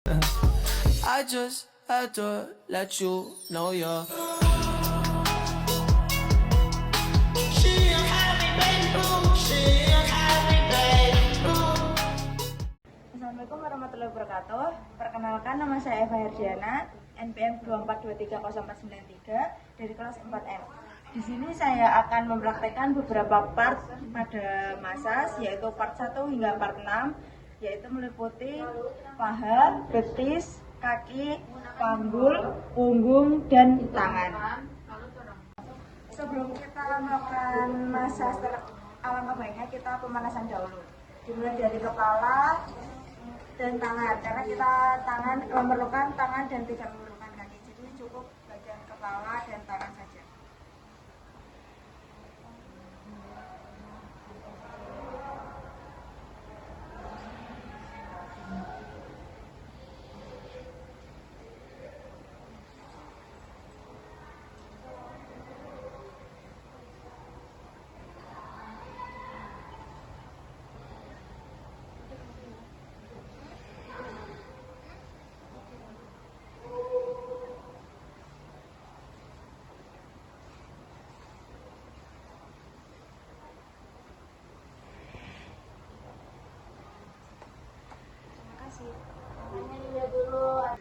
I just had to let you know you're. Assalamualaikum warahmatullahi wabarakatuh. Perkenalkan, nama saya Eva Herdiana, NPM 2423493 dari kelas 4M. Di sini saya akan mempraktekkan beberapa part pada massage, yaitu part 1 hingga part 6, yaitu meliputi paha, betis, kaki, panggul, punggung, dan tangan. Sebelum kita melakukan massage, alangkah baiknya kita pemanasan dahulu. Dimulai dari kepala dan tangan, karena kita tangan memerlukan tangan dan tidak memerlukan kaki, jadi cukup bagian kepala dan tangan saja.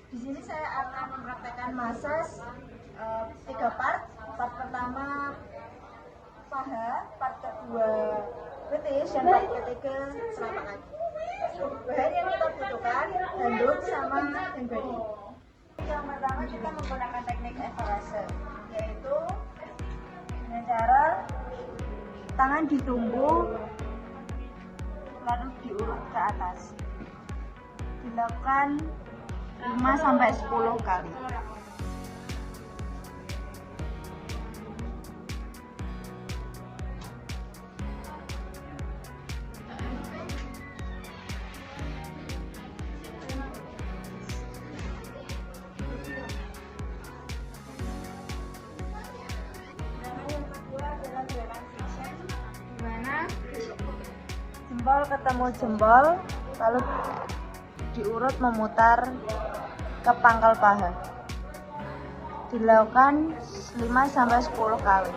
Di sini saya akan mempraktekkan massage 3 part. Part pertama paha, part kedua betis, dan part ketiga telapak kaki. Bahan yang kita butuhkan handuk sama hand body. Yang pertama kita menggunakan teknik evaluasi, yaitu dengan cara tangan ditumbuh lalu diurut ke atas. Dilakukan 5-10 kali. Yang kedua adalah gerakan friction, di mana jempol ketemu jempol lalu diurut memutar ke pangkal paha. Dilakukan 5-10 kali.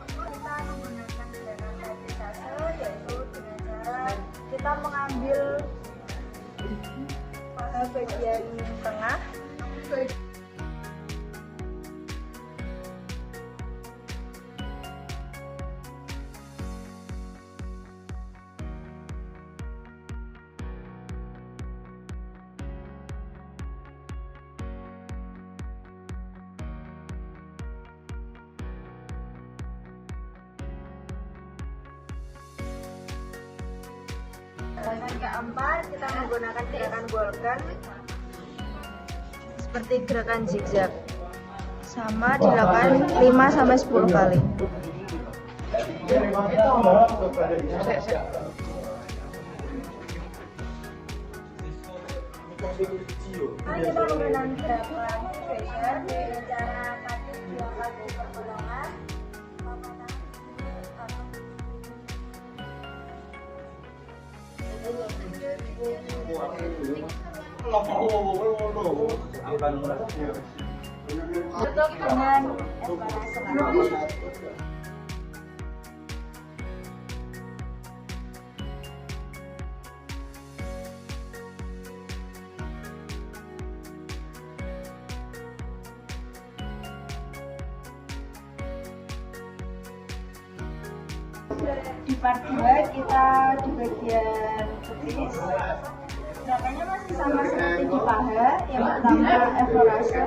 Kita menggunakan gerakan vertikase, yaitu dengan cara kita mengambil paha bagian tengah, gerakan keempat kita menggunakan gerakan bolgan seperti gerakan zigzag, sama dilakukan 5-10 kali. Kita menggunakan gerakan fashion dengan cara kaki diangkat ke pergelangan. Dengan di part 2 kita di bagian betis. Gerakannya masih sama seperti di paha. Yang pertama evaluasi.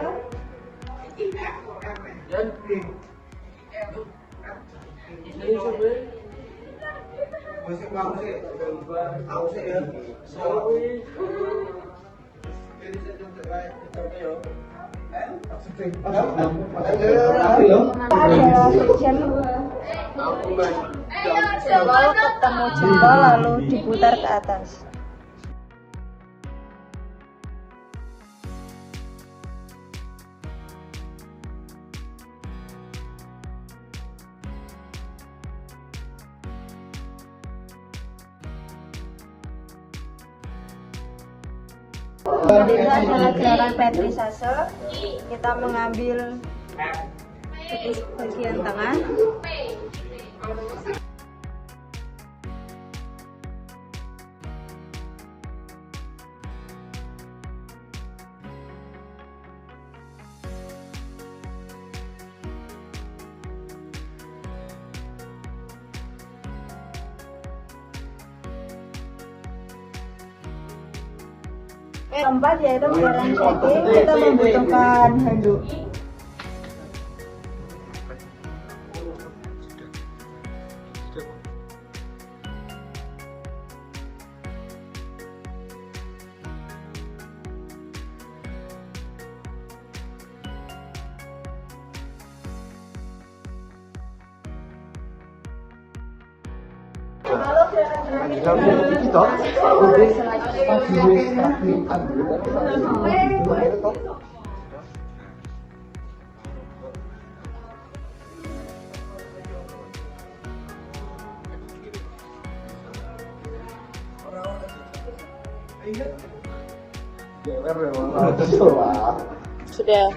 Jempol ketemu jempol lalu diputar ke atas. Itu adalah gerakan petrisase. Kita mengambil betis bagian tengah. Keempat yaitu gerakan shaking, kita membutuhkan handuk. Lalu Sudah.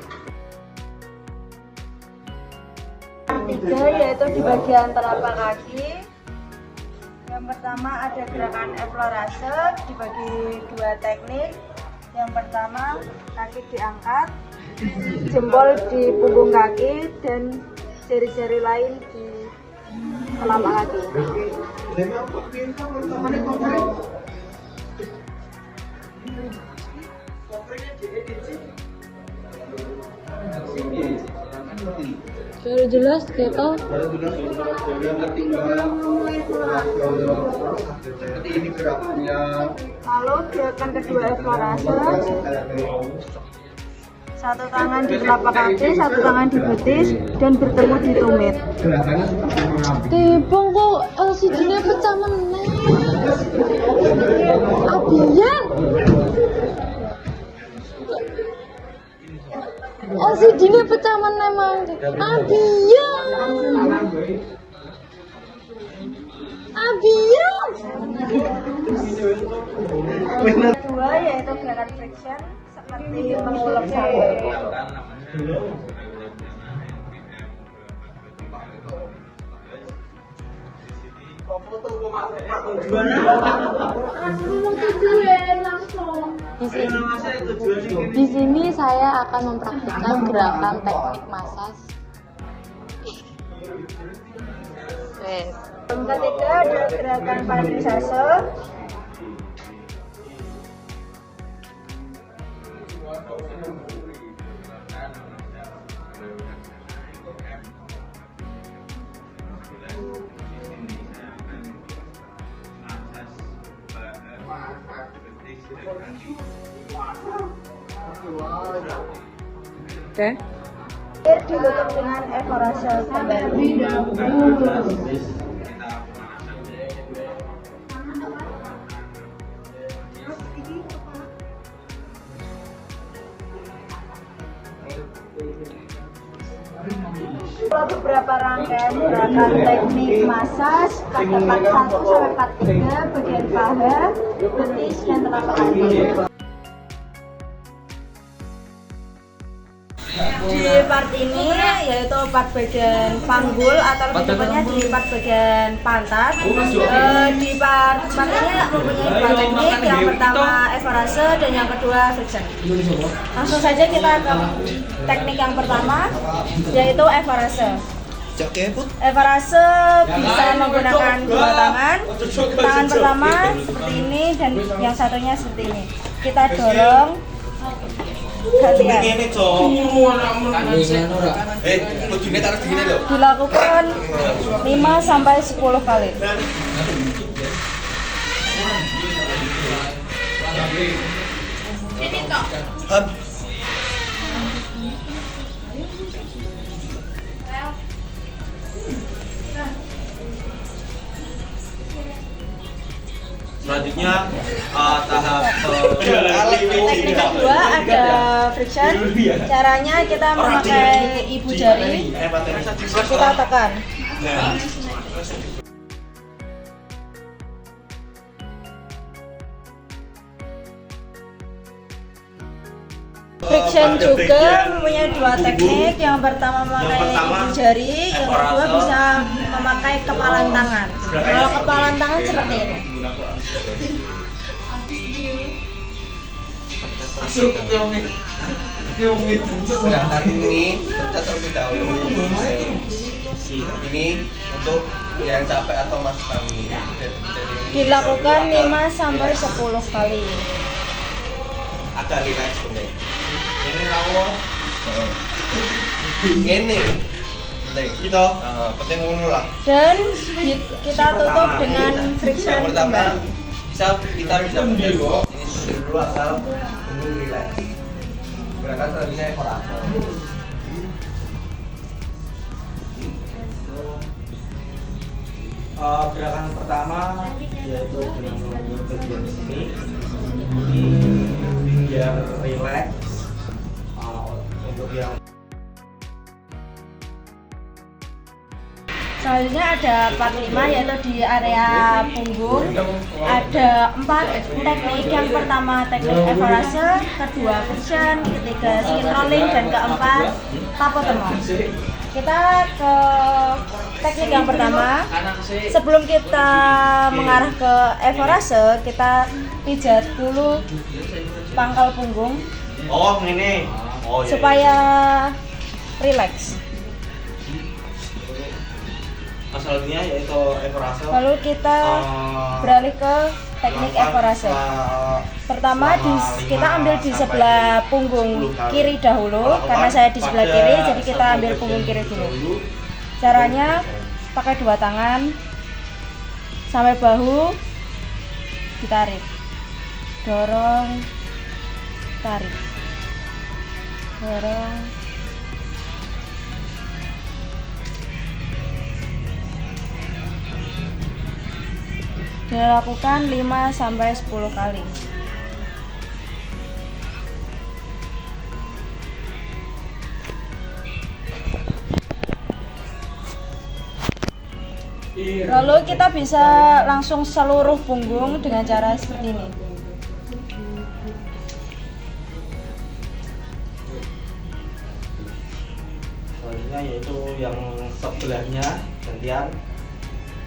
tiga yaitu di bagian telapak kaki. Yang pertama ada gerakan eflorase dibagi dua teknik. Yang pertama kaki diangkat, jempol di punggung kaki dan jari-jari lain di telapak kaki. Baru jelas gitu. Ini gerakannya. Lalu gerakan kedua eflorase. Satu tangan di telapak kaki, satu tangan di betis dan bertemu di tumit. Gerakannya seperti mengambil. Tibong kok LCD-nya pecah meneh. Abian. LCD-nya pecah meneh mang. Abian. Abian. Kedua yaitu gerakan friction seperti mengulek sambal. Di sini saya akan mempraktikkan gerakan teknik massage. Wes. Yang ketiga ada gerakan petrisase. Oke. Ditutup dengan eflorase kembali. Beberapa rangkaian gerakan teknik massage pada part 1 sampai part 3 bagian paha, betis dan telapak kaki. Di part ini yaitu part bagian panggul atau lebih tepatnya di part bagian pantat. Di part ini mempunyai dua teknik, yang pertama eflorase dan yang kedua friction. Langsung saja kita ke teknik yang pertama yaitu eflorase. Eflorase bisa menggunakan dua tangan. Tangan pertama seperti ini dan yang satunya seperti ini. Kita dorong gantian. Dilakukan 5 sampai 10 kali. Selanjutnya tahap Teknik kedua ada friction. Caranya kita memakai ibu jari, kita tekan. flexion juga mempunyai dua teknik. Yang pertama memakai ibu jari, yang kedua bisa memakai kepalan tangan. Kalau kepalan tangan seperti ini. Gerakan ini kita terlebih dahulu. Ini untuk yang capek atau masuk angin. Dilakukan 5 sampai 10 kali. Agak relax nih. Ini rawo. Ini. Penting. Gitu. Penting ngono lah. Dan kita tutup dengan friction Yang pertama kembali. kita bisa menjaga ini dulu asal tunggu relax. Gerakan selanjutnya ekorase. Gerakan pertama yaitu dengan mengambil bagian sini ini biar relax. Untuk yang Selanjutnya ada part 5 yaitu di area punggung. Ada 4 teknik. Yang pertama teknik evorase, kedua friction, ketiga skin rolling, dan keempat tapotemon. Kita ke teknik yang pertama. Sebelum kita mengarah ke evorase, kita pijat dulu pangkal punggung ini. supaya rileks. Asalnya yaitu ekorase. Lalu kita beralih ke teknik evorase. Pertama kita ambil di sebelah punggung kiri dahulu, karena saya di sebelah kiri, jadi kita ambil punggung kiri dulu. Caranya pakai dua tangan sampai bahu, ditarik, dorong, tarik, dorong. Dilakukan 5 sampai 10 kali. Lalu kita bisa langsung seluruh punggung dengan cara seperti ini. Selanjutnya yaitu yang sebelahnya gantian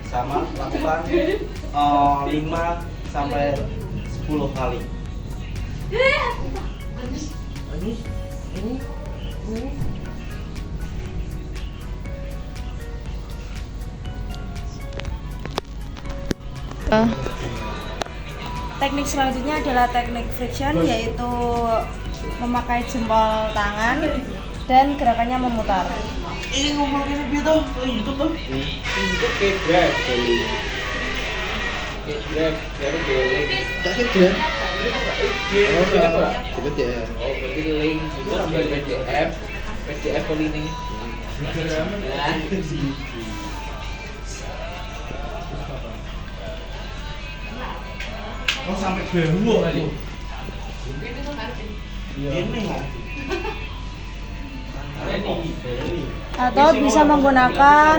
sama, lakukan 5 sampai 10 kali. Teknik selanjutnya adalah teknik friction, yaitu memakai jempol tangan dan gerakannya memutar. Ini ngomongin gitu YouTube tuh. Itu kayak grab kali. Kayak grab, baru link. Kasih dia. Oh, kenapa? Coba dia. Oh, berarti link itu sambil PDF kali ini. Oh, sampai beruang tadi. Ini Atau bisa menggunakan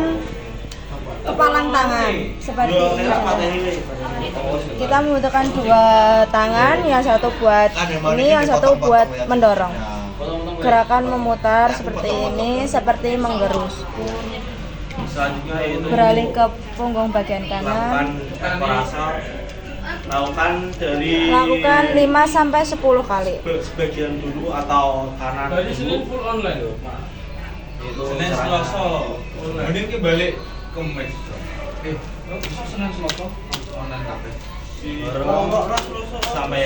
kepalan tangan seperti ini. Kita membutuhkan dua tangan, yang satu buat ini, yang satu buat mendorong. Gerakan memutar seperti ini, seperti menggerus. selanjutnya yaitu Beralih ke punggung bagian kanan. lakukan dari 5 sampai 10 kali. sebagian dulu atau kanan dulu. Full online loh. Itu Senin Selasa online. Mending ke balik ke Mes. Senin Selasa online kafe. Sampai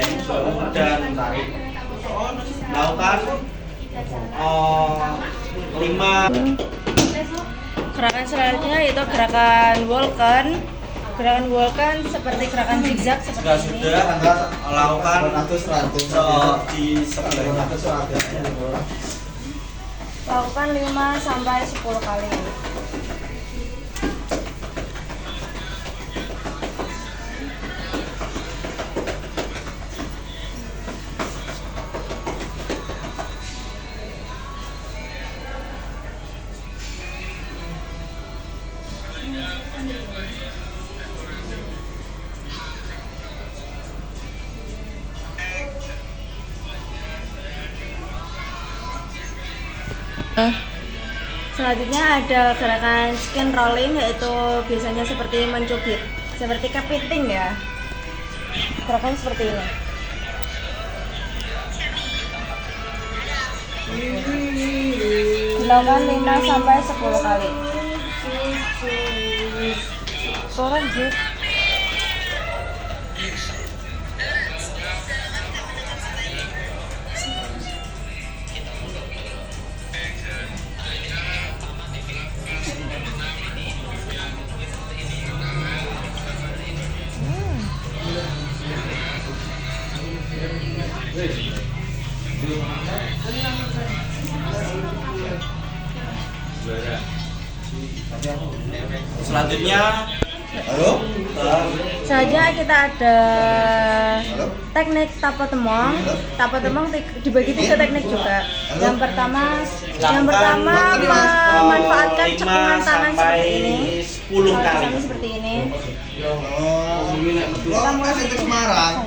dan tarik. Lakukan 5. Gerakan selanjutnya yaitu gerakan walken. Gerakan walken seperti gerakan zigzag seperti ini. Sudah lakukan di sebelahnya. Lakukan 5 sampai 10 kali. Selanjutnya ada gerakan skin rolling, yaitu biasanya seperti mencubit, seperti kepiting ya. Gerakan seperti ini. Dilakukan 5 sampai 10 kali. Lanjut. Selanjutnya, Selanjutnya kita ada teknik tapa temong. Tapa temong dibagi 3 teknik juga. Yang pertama memanfaatkan cekungan tangan seperti ini. 10 kali. Seperti ini. Kita mulai dari Semarang.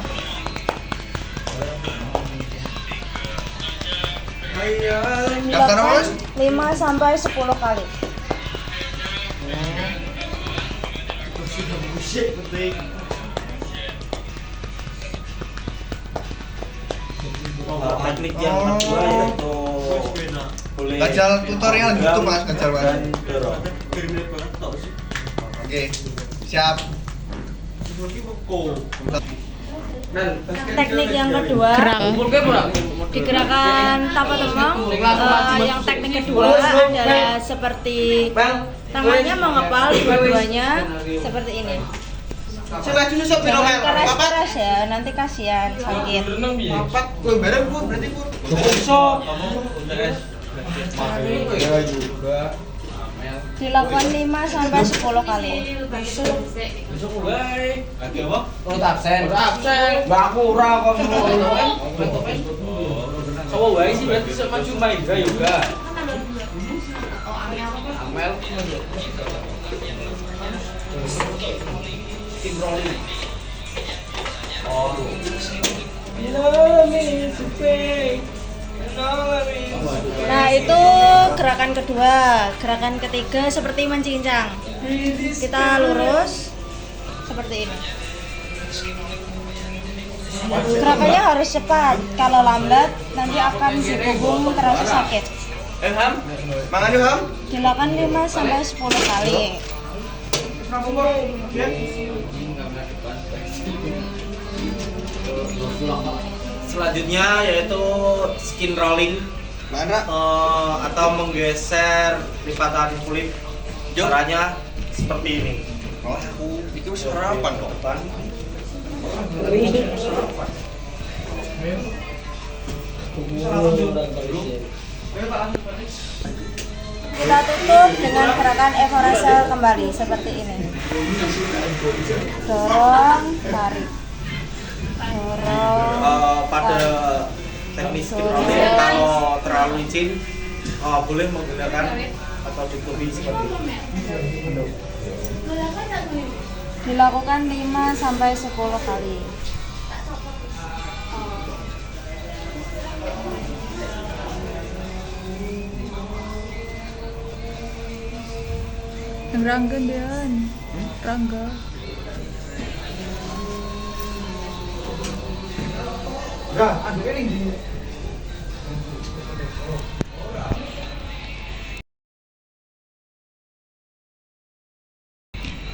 Dilakukan 5 sampai 10 kali. Teknik yang kedua yaitu boleh Gajal tutorial YouTube Mas, Gajal Mas. dan dorong. Oke, siap. Teknik yang kedua di gerakan tapa temong, yang teknik kedua adalah seperti tangannya mengepal dua-duanya seperti ini. Jangan keras-keras ya, nanti kasihan sakit. Dilakukan 5 sampai 10 kali. Nah, itu gerakan kedua. Gerakan ketiga seperti mencincang. Kita lurus seperti ini. Gerakannya harus cepat. Kalau lambat nanti akan di punggung terasa sakit. Ham, mangan yuk Ham. Dilakukan 5 sampai 10 kali. Selanjutnya yaitu skin rolling Mana? atau menggeser lipatan kulit. Caranya seperti ini. Oh, aku itu sarapan kok. Kita tutup dengan gerakan evorase kembali seperti ini. Dorong, tarik. Dorong. Pada teknik skin rolling kalau terlalu licin boleh menggunakan atau ditutupi seperti ini. Dilakukan 5 sampai 10 kali. Rangga Dean. Rangga.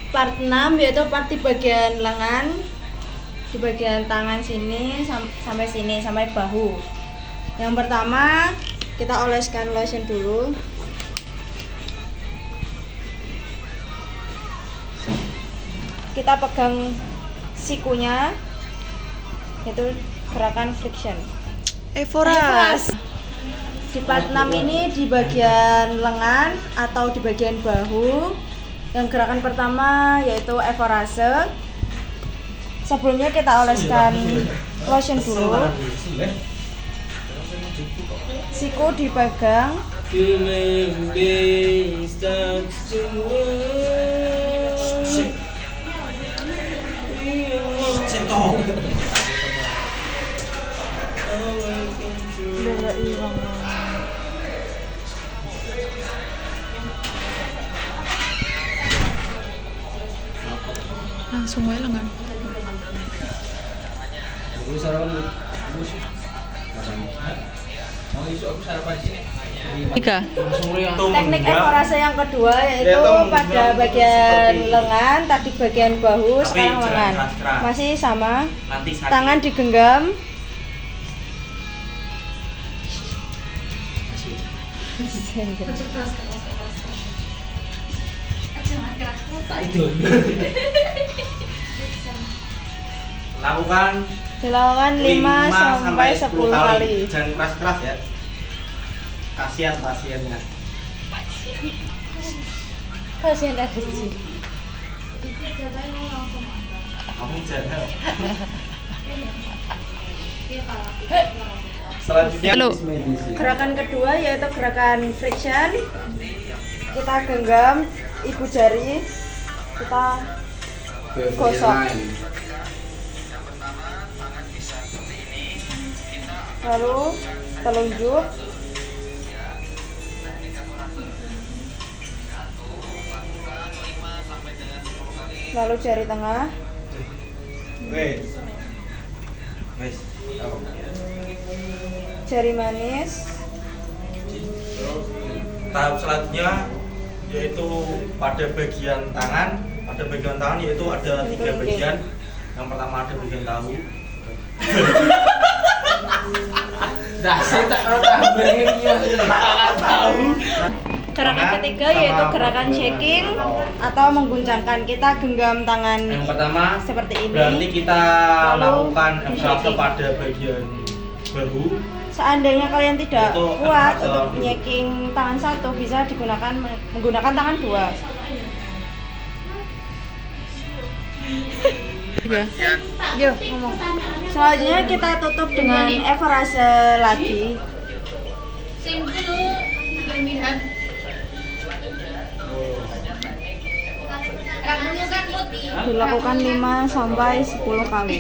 Part 6 yaitu part di bagian lengan, di bagian tangan sini sampai sini, sampai bahu. Yang pertama kita oleskan lotion dulu. Kita pegang sikunya, itu gerakan friction. Evoras. Di part 6 ini di bagian lengan atau di bagian bahu. Yang gerakan pertama yaitu evorase. Sebelumnya kita oleskan lotion dulu. Siku dipegang. langsung aja lengan. Aku sarapan aku sih. Mau isu aku sarapan sini. 3. Teknik ekorase yang kedua yaitu pada bagian lengan, tadi bagian bahu, Tapi sekarang jangan lengan. keras-keras. Masih sama. Nanti sakit. Tangan digenggam. Lakukan Dilakukan 5 sampai 10 kali. Jangan keras-keras ya. Kasihan pasiennya. Kasihan ada sih. Kamu jangan. Selanjutnya Halo. Gerakan kedua yaitu gerakan friction. Kita genggam ibu jari, kita gosok. Lalu telunjuk. Lalu jari tengah. Wes. Wes. Jari manis. Tahap selanjutnya yaitu pada bagian tangan. Pada bagian tangan yaitu ada 3 bagian. Yang pertama ada bagian tahu. Dasar tak kalau tambahin ya. Tahu. Gerakan ketiga yaitu gerakan shaking atau mengguncangkan. Kita genggam tangan Yang pertama seperti ini. berarti kita Lalu lakukan di evaluasi shaking. pada bagian bahu. Seandainya kalian tidak Itu kuat evaluasi. untuk shaking tangan satu, bisa digunakan menggunakan tangan 2. 3. Yuk, ngomong. Selanjutnya kita tutup dengan evorase lagi. Dilakukan 5 sampai 10 kali.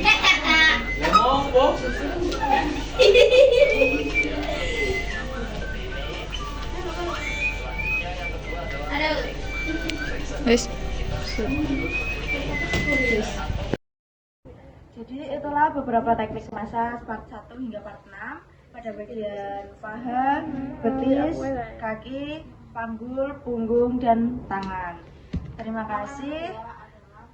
Wes. Jadi itulah beberapa teknik massage part 1 hingga part 6 pada bagian paha, betis, kaki, panggul, punggung, dan tangan. Terima kasih.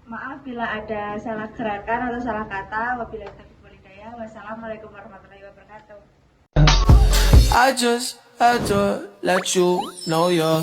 Maaf bila ada salah gerakan atau salah kata. Wabillahi taufiq wal hidayah. Wassalamualaikum warahmatullahi wabarakatuh. I just had to let you know you're